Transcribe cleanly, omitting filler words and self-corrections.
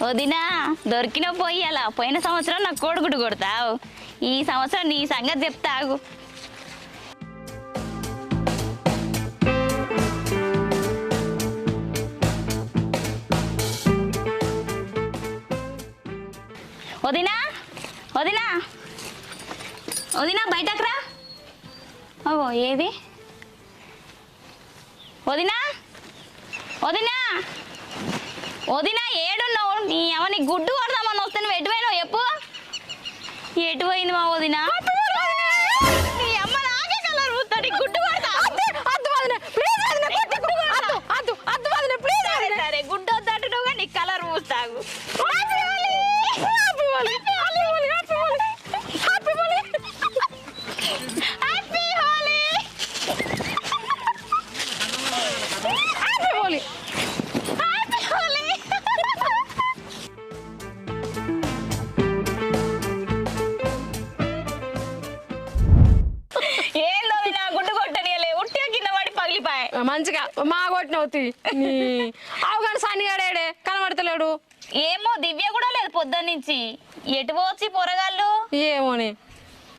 వదినా దొరికిన పోయి అలా పోయిన సంవత్సరం నాకు కోడిగుడ్డు కొడతావు, ఈ సంవత్సరం నీ సంగతి చెప్తాగు. వదినా వదినా వదినా బయటకు రా. ఓ ఏది వదినా వదినా వదినా ఏడున్నావు? నీ అవన్నీ గుడ్డు కొడదామని వస్తే నువ్వు ఎటు పోయినావు చెప్పు. ఎటు పోయింది మా వదినా? నీ అమ్మ నాకే కలర్ పూస్తాడు గుడ్డు కొడతా. సరే గుడ్డు వద్దంటున్నావు నీకు కలర్ పూస్తాగు. మంచిగా మా కొట్టినవుతి అవగానే సన్నిగాడే కనబడతలేడు. ఏమో దివ్య కూడా లేదు పొద్దున్న నుంచి. ఎటు పోవచ్చు పొరగాళ్ళు ఏమోని